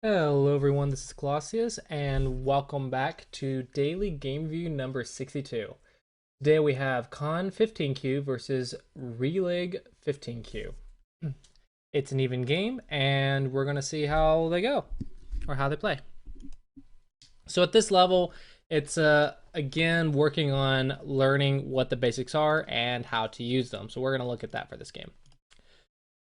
Hello everyone, this is Clossi, and welcome back to Daily Game View number 62. Today we have Khanh 15Q versus Relig 15Q. It's an even game, and we're going to see how they go, or how they play. So at this level, it's again working on learning what the basics are and how to use them. So we're going to look at that for this game.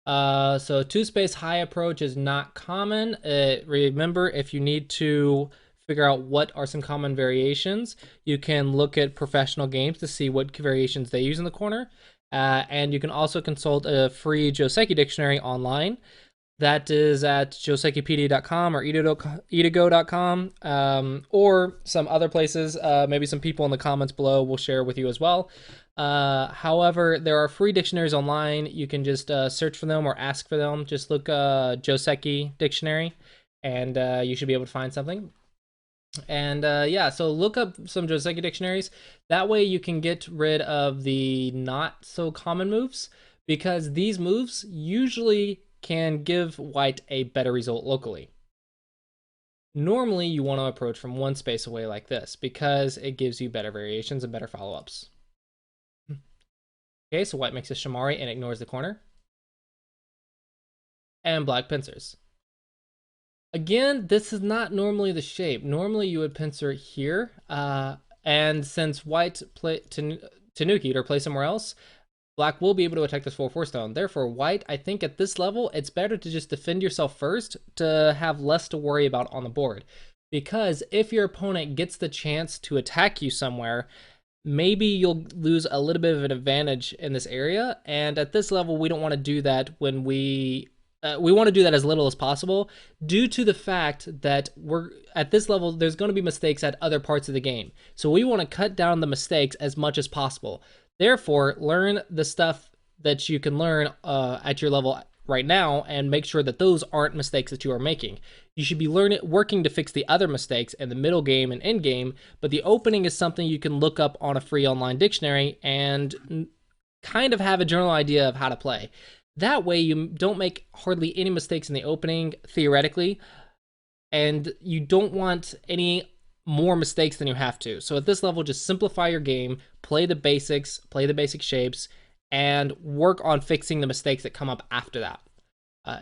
So two space high approach is not common. Remember, if you need to figure out what are some common variations, you can look at professional games to see what variations they use in the corner. And you can also consult a free Joseki dictionary online. That is at josekipedia.com or itago.com, or some other places. Maybe some people in the comments below will share with you as well. However, there are free dictionaries online. You can just search for them or ask for them. Just look Joseki dictionary, and you should be able to find something. And yeah, so look up some Joseki dictionaries. That way you can get rid of the not so common moves, because these moves usually can give white a better result locally. Normally, you want to approach from one space away like this because it gives you better variations and better follow-ups. Okay, so white makes a Shamari and ignores the corner. And black pincers. Again, this is not normally the shape. Normally, you would pincer here. And since white play Tanuki or play somewhere else, black will be able to attack this 4/4 stone. Therefore, white, I think at this level, it's better to just defend yourself first to have less to worry about on the board. Because if your opponent gets the chance to attack you somewhere, maybe you'll lose a little bit of an advantage in this area. And at this level, we don't want to do that when we want to do that as little as possible, due to the fact that we're at this level, there's going to be mistakes at other parts of the game. So we want to cut down the mistakes as much as possible. Therefore, learn the stuff that you can learn at your level right now and make sure that those aren't mistakes that you are making. You should be working to fix the other mistakes in the middle game and end game, but the opening is something you can look up on a free online dictionary and kind of have a general idea of how to play. That way you don't make hardly any mistakes in the opening, theoretically, and you don't want any more mistakes than you have to. So at this level, just simplify your game, play the basics, play the basic shapes, and work on fixing the mistakes that come up after that.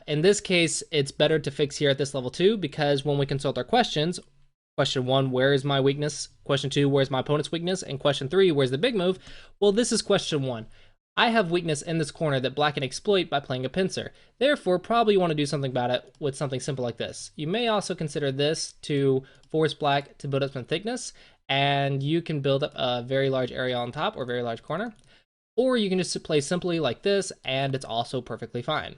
In this case, it's better to fix here at this level too, because when we consult our questions, question 1, where is my weakness? Question 2, where's my opponent's weakness? And question 3, where's the big move? Well, this is question 1. I have weakness in this corner that black can exploit by playing a pincer. Therefore, probably you want to do something about it with something simple like this. You may also consider this to force black to build up some thickness, and you can build up a very large area on top or very large corner. Or you can just play simply like this, and it's also perfectly fine.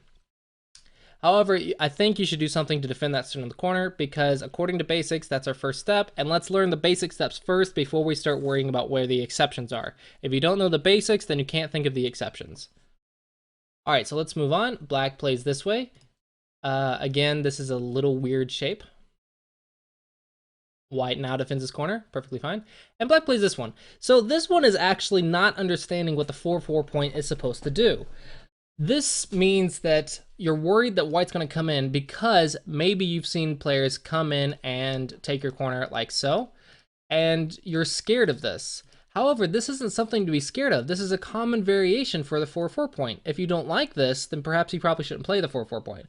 However, I think you should do something to defend that stone in the corner, because according to basics, that's our first step, and let's learn the basic steps first before we start worrying about where the exceptions are. If you don't know the basics, then you can't think of the exceptions. All right, so let's move on. Black plays this way. Again, this is a little weird shape. White now defends his corner, perfectly fine. And black plays this one. So this one is actually not understanding what the 4/4 point is supposed to do. This means that you're worried that white's going to come in because maybe you've seen players come in and take your corner like so, and you're scared of this. However, this isn't something to be scared of. This is a common variation for the 4/4 point. If you don't like this, then perhaps you probably shouldn't play the 4/4 point.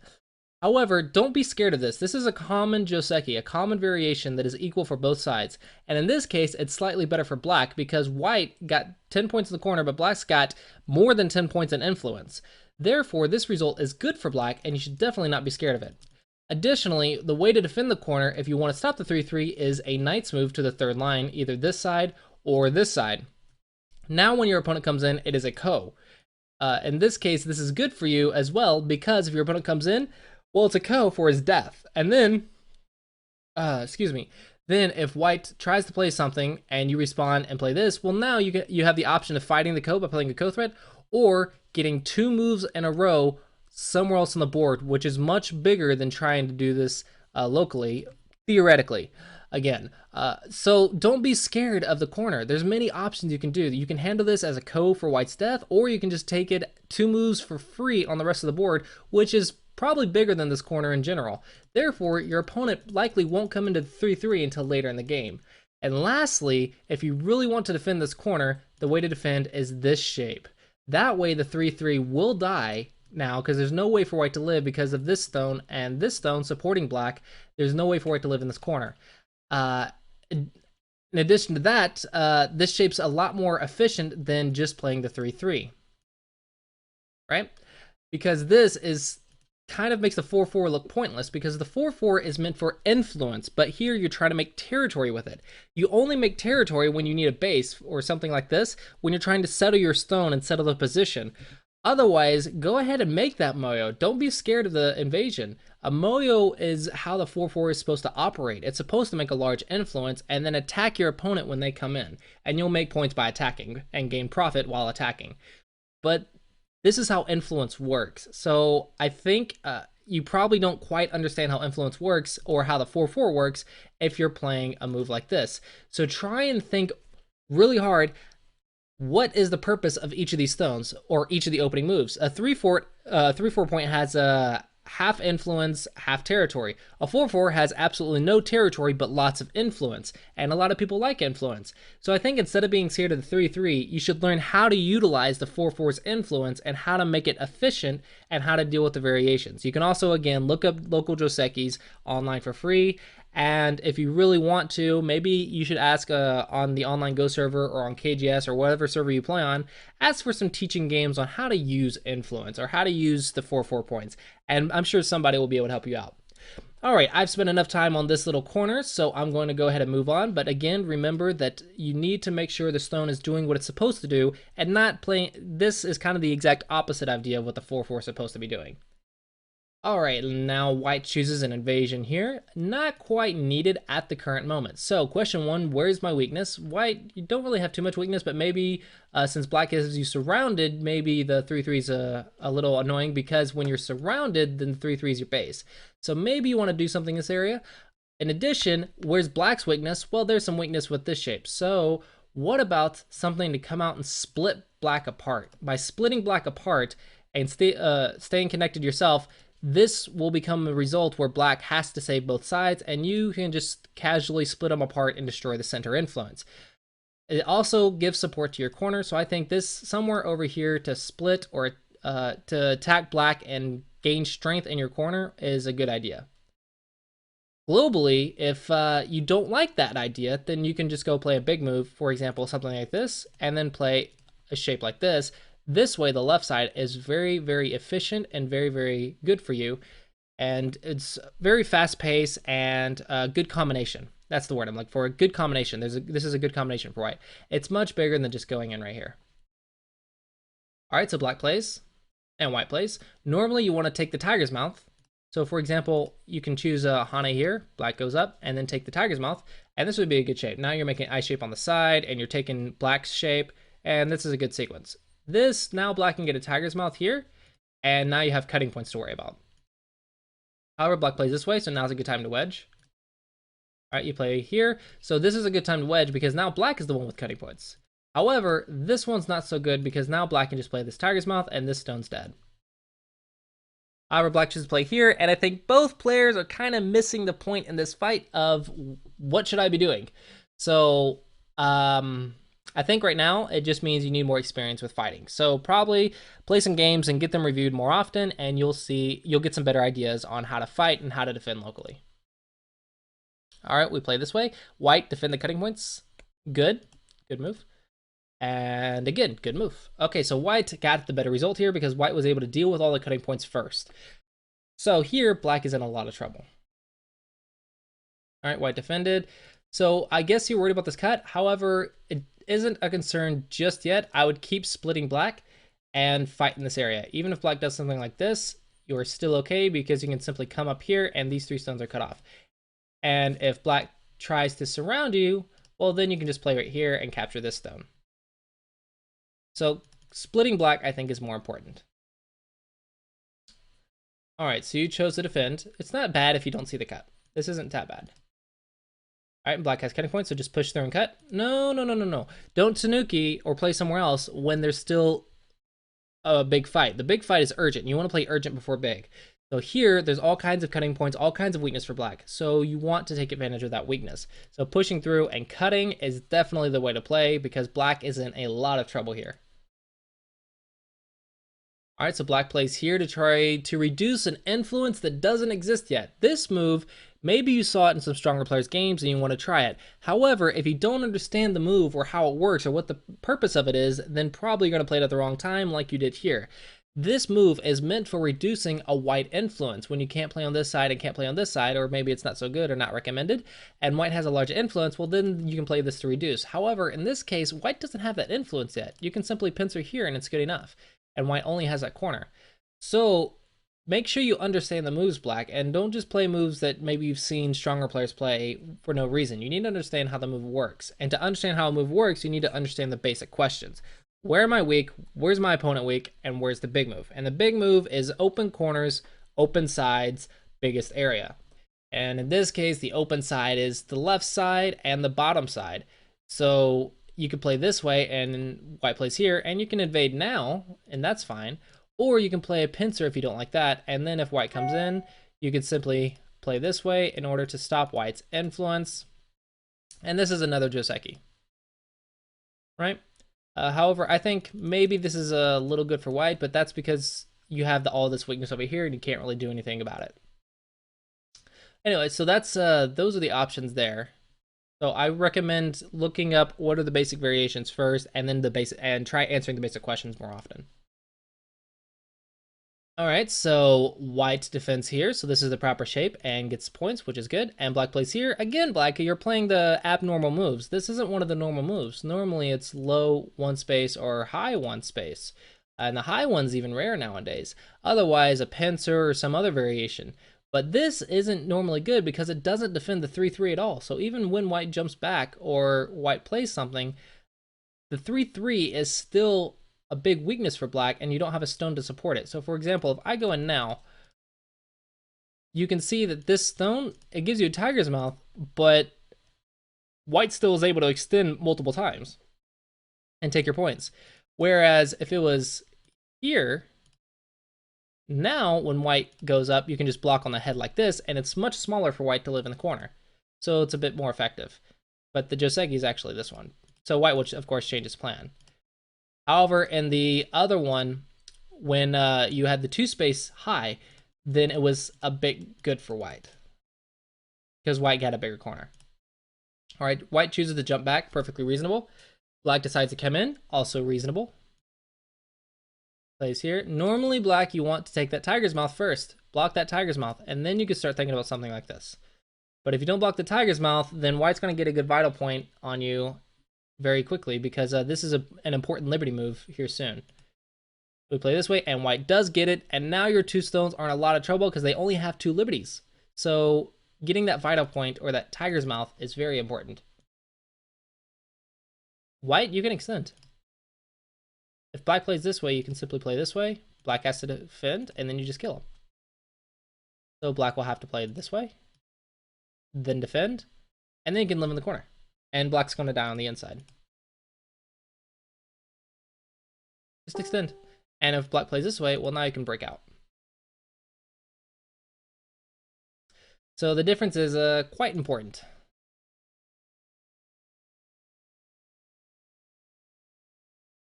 However, don't be scared of this. This is a common Joseki, a common variation that is equal for both sides. And in this case, it's slightly better for black because white got 10 points in the corner, but black's got more than 10 points in influence. Therefore, this result is good for black, and you should definitely not be scared of it. Additionally, the way to defend the corner, if you want to stop the 3/3, is a knight's move to the third line, either this side or this side. Now when your opponent comes in, it is a ko. In this case, this is good for you as well, because if your opponent comes in, well, it's a ko for his death. And then, then if white tries to play something and you respond and play this, well, now you have the option of fighting the ko by playing a ko threat, or getting 2 moves in a row somewhere else on the board, which is much bigger than trying to do this locally, theoretically. Again, so don't be scared of the corner. There's many options you can do. You can handle this as a ko for white's death, or you can just take it 2 moves for free on the rest of the board, which is probably bigger than this corner in general. Therefore, your opponent likely won't come into 3-3 until later in the game. And lastly, if you really want to defend this corner, the way to defend is this shape. That way the 3-3 will die now, because there's no way for white to live because of this stone and this stone supporting black. There's no way for white to live in this corner. In addition to that, this shape's a lot more efficient than just playing the 3-3, right? Because this is kind of makes the 4-4 look pointless, because the 4-4 is meant for influence, but here you're trying to make territory with it. You only make territory when you need a base or something like this, when you're trying to settle your stone and settle the position. Otherwise, go ahead and make that moyo. Don't be scared of the invasion. A moyo is how the 4-4 is supposed to operate. It's supposed to make a large influence and then attack your opponent when they come in. And you'll make points by attacking and gain profit while attacking. But this is how influence works. So I think you probably don't quite understand how influence works or how the 4-4 works if you're playing a move like this. So try and think really hard. What is the purpose of each of these stones or each of the opening moves? A 3-4 point has a half influence, half territory. A 4-4 has absolutely no territory but lots of influence, and a lot of people like influence. So I think instead of being scared of the 3-3, you should learn how to utilize the 4-4's influence and how to make it efficient and how to deal with the variations. You can also, again, look up local Josekis online for free. And if you really want to, maybe you should ask on the online Go server or on KGS or whatever server you play on, ask for some teaching games on how to use influence or how to use the 4-4 points. And I'm sure somebody will be able to help you out. All right, I've spent enough time on this little corner, so I'm going to go ahead and move on. But again, remember that you need to make sure the stone is doing what it's supposed to do and not playing. This is kind of the exact opposite idea of what the 4-4 is supposed to be doing. All right, now white chooses an invasion here. Not quite needed at the current moment. So question one, where's my weakness? White, you don't really have too much weakness, but maybe since black has you surrounded, maybe the 3-3 is a little annoying, because when you're surrounded, then the 3-3 is your base. So maybe you want to do something in this area. In addition, where's black's weakness? Well, there's some weakness with this shape. So what about something to come out and split black apart? By splitting black apart and staying connected yourself, this will become a result where black has to save both sides, and you can just casually split them apart and destroy the center influence. It also gives support to your corner, so I think this somewhere over here to split or to attack black and gain strength in your corner is a good idea. Globally, if you don't like that idea, then you can just go play a big move, for example, something like this, and then play a shape like this. This way, the left side is very, very efficient and very, very good for you. And it's very fast paced and a good combination. That's the word I'm looking for, a good combination. This is a good combination for white. It's much bigger than just going in right here. All right, so black plays and white plays. Normally, you want to take the tiger's mouth. So for example, you can choose a Hane here, black goes up, and then take the tiger's mouth. And this would be a good shape. Now you're making an eye shape on the side, and you're taking black's shape, and this is a good sequence. This, now black can get a tiger's mouth here, and now you have cutting points to worry about. However, black plays this way, so now's a good time to wedge. All right, you play here. So this is a good time to wedge because now black is the one with cutting points. However, this one's not so good because now black can just play this tiger's mouth, and this stone's dead. However, black chooses to play here, and I think both players are kind of missing the point in this fight of what should I be doing. So, I think right now it just means you need more experience with fighting. So probably play some games and get them reviewed more often, and you'll get some better ideas on how to fight and how to defend locally. All right, we play this way. White, defend the cutting points. Good move. And again, good move. Okay, so white got the better result here because white was able to deal with all the cutting points first. So here, black is in a lot of trouble. All right, white defended. So I guess you're worried about this cut. However, it isn't a concern just yet. I would keep splitting black and fight in this area. Even if black does something like this, you're still okay because you can simply come up here and these 3 stones are cut off. And if black tries to surround you, well, then you can just play right here and capture this stone. So splitting black, I think, is more important. All right, so you chose to defend. It's not bad if you don't see the cut. This isn't that bad. All right, black has cutting points, so just push through and cut. No. Don't Tanuki or play somewhere else when there's still a big fight. The big fight is urgent. You want to play urgent before big. So here, there's all kinds of cutting points, all kinds of weakness for black. So you want to take advantage of that weakness. So pushing through and cutting is definitely the way to play because black is in a lot of trouble here. All right, so black plays here to try to reduce an influence that doesn't exist yet. This move, maybe you saw it in some stronger players' games and you want to try it. However, if you don't understand the move or how it works or what the purpose of it is, then probably you're going to play it at the wrong time like you did here. This move is meant for reducing a white influence when you can't play on this side and can't play on this side, or maybe it's not so good or not recommended, and white has a large influence, well then you can play this to reduce. However, in this case, white doesn't have that influence yet. You can simply pincer here and it's good enough. And white only has that corner. So make sure you understand the moves, black, and don't just play moves that maybe you've seen stronger players play for no reason. You need to understand how the move works. And to understand how a move works, you need to understand the basic questions. Where am I weak? Where's my opponent weak? And where's the big move? And the big move is open corners, open sides, biggest area. And in this case, the open side is the left side and the bottom side. So you could play this way and white plays here and you can invade now and that's fine. Or you can play a pincer if you don't like that. And then if white comes in, you could simply play this way in order to stop white's influence. And this is another Joseki, right? However, I think maybe this is a little good for white, but that's because you have all this weakness over here and you can't really do anything about it. Anyway, so that's those are the options there. So I recommend looking up what are the basic variations first, and then try answering the basic questions more often. All right, so white defends here, so this is the proper shape and gets points, which is good. And black plays here. Again, black, you're playing the abnormal moves. This isn't one of the normal moves. Normally it's low one space or high one space. And the high one's even rare nowadays. Otherwise, a pincer or some other variation. But this isn't normally good because it doesn't defend the 3-3 at all. So even when white jumps back or white plays something, the 3-3 is still a big weakness for black and you don't have a stone to support it. So for example, if I go in now, you can see that this stone, it gives you a tiger's mouth, but white still is able to extend multiple times and take your points. Whereas if it was here, now, when white goes up, you can just block on the head like this, and it's much smaller for white to live in the corner. So it's a bit more effective. But the Joseki is actually this one. So white will, of course, change its plan. However, in the other one, when you had the 2-space high, then it was a bit good for white. Because white got a bigger corner. All right, white chooses to jump back, perfectly reasonable. Black decides to come in, also reasonable. Plays here. Normally, black, you want to take that tiger's mouth first. Block that tiger's mouth, and then you can start thinking about something like this. But if you don't block the tiger's mouth, then white's going to get a good vital point on you very quickly because this is an important liberty move here soon. We play this way, and white does get it, and now your 2 stones are in a lot of trouble because they only have 2 liberties. So getting that vital point or that tiger's mouth is very important. White, you can extend. If black plays this way, you can simply play this way. Black has to defend, and then you just kill him. So black will have to play this way, then defend, and then you can live in the corner. And black's going to die on the inside. Just extend. And if black plays this way, well, now you can break out. So the difference is quite important.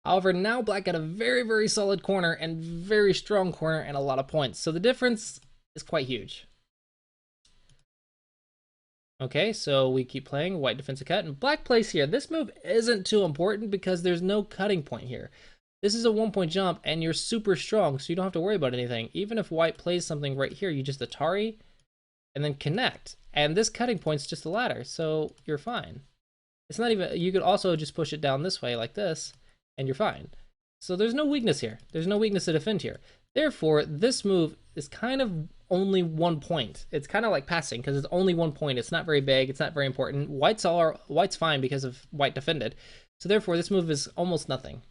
However, now black got a very, very solid corner and very strong corner and a lot of points. So the difference is quite huge. Okay, so we keep playing. White defensive cut, and black plays here. This move isn't too important because there's no cutting point here. This is a 1-point jump, and you're super strong, so you don't have to worry about anything. Even if white plays something right here, you just Atari and then connect. And this cutting point's just a ladder, so you're fine. It's not even, you could also just push it down this way like this, and you're fine. So there's no weakness here. There's no weakness to defend here. Therefore, this move is kind of only 1 point. It's kind of like passing because it's only 1 point. It's not very big. It's not very important. White's fine because of white defended. So therefore, this move is almost nothing.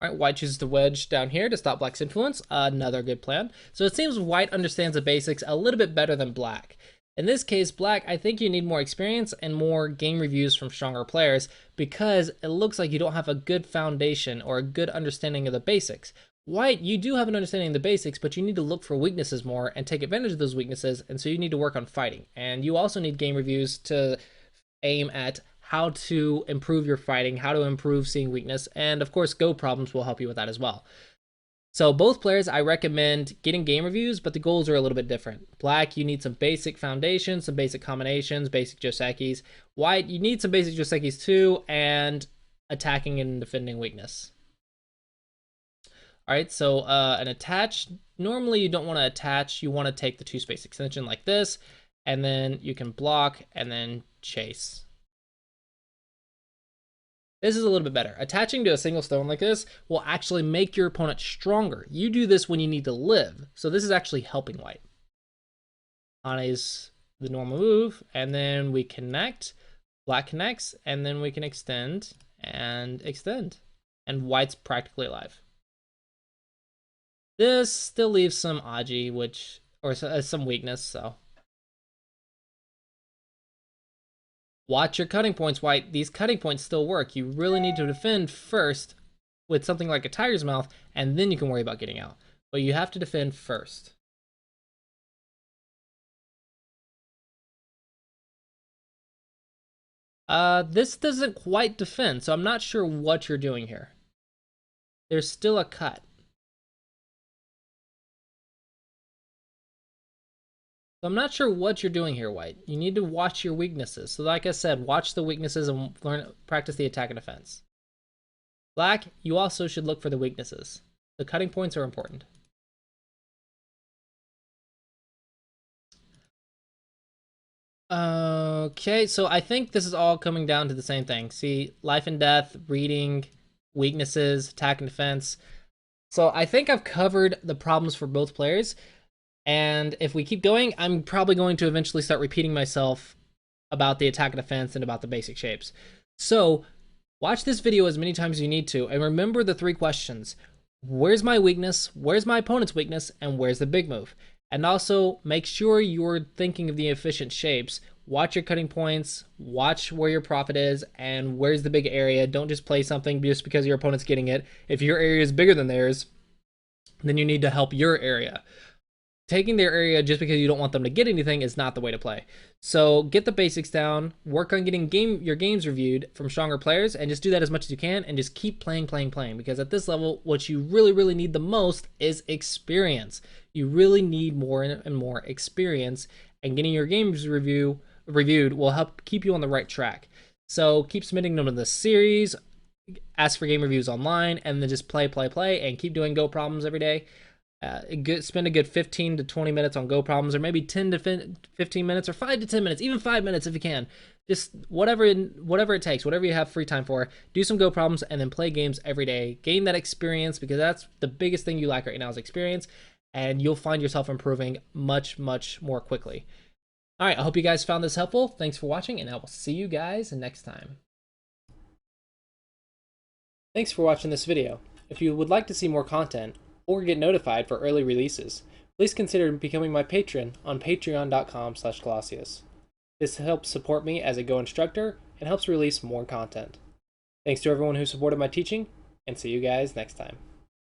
All right, white chooses to wedge down here to stop black's influence. Another good plan. So it seems white understands the basics a little bit better than black. In this case, black, I think you need more experience and more game reviews from stronger players because it looks like you don't have a good foundation or a good understanding of the basics. White, you do have an understanding of the basics, but you need to look for weaknesses more and take advantage of those weaknesses, and so you need to work on fighting. And you also need game reviews to aim at how to improve your fighting, how to improve seeing weakness, and of course, Go problems will help you with that as well. So both players, I recommend getting game reviews, but the goals are a little bit different. Black, you need some basic foundations, some basic combinations, basic Josekis. White, you need some basic Josekis too, and attacking and defending weakness. All right, so an attach, normally you don't want to attach, you want to take the 2-space extension like this, and then you can block and then chase. This is a little bit better. Attaching to a single stone like this will actually make your opponent stronger. You do this when you need to live, so this is actually helping White. Ane's the normal move, and then we connect, Black connects, and then we can extend, and White's practically alive. This still leaves some Aji, or some weakness, so. Watch your cutting points, White. These cutting points still work. You really need to defend first with something like a Tiger's Mouth, and then you can worry about getting out. But you have to defend first. This doesn't quite defend, so I'm not sure what you're doing here. There's still a cut. So I'm not sure what you're doing here, White. You need to watch your weaknesses. So like I said, watch the weaknesses and practice the attack and defense. Black, you also should look for the weaknesses. The cutting points are important. Okay, so I think this is all coming down to the same thing. See, life and death, reading, weaknesses, attack and defense. So I think I've covered the problems for both players. And if we keep going, I'm probably going to eventually start repeating myself about the attack and defense and about the basic shapes. So watch this video as many times as you need to, and remember the 3 questions. Where's my weakness? Where's my opponent's weakness? And where's the big move? And also make sure you're thinking of the efficient shapes. Watch your cutting points, watch where your profit is, and where's the big area. Don't just play something just because your opponent's getting it. If your area is bigger than theirs, then you need to help your area. Taking their area just because you don't want them to get anything is not the way to play. So get the basics down, work on getting your games reviewed from stronger players, and just do that as much as you can, and just keep playing, because at this level, what you really need the most is experience. You really need more and more experience, and getting your games reviewed will help keep you on the right track. So keep submitting them to the series, ask for game reviews online, and then just play, and keep doing Go problems every day. Spend a good 15 to 20 minutes on Go problems, or maybe 10 to 15 minutes, or 5 to 10 minutes, even 5 minutes if you can. Just whatever it takes, whatever you have free time for. Do some Go problems and then play games every day. Gain that experience, because that's the biggest thing you lack right now is experience, and you'll find yourself improving much more quickly. All right, I hope you guys found this helpful. Thanks for watching, and I will see you guys next time. Thanks for watching this video. If you would like to see more content, or get notified for early releases, please consider becoming my patron on patreon.com/Clossi. This helps support me as a Go instructor and helps release more content. Thanks to everyone who supported my teaching, and see you guys next time.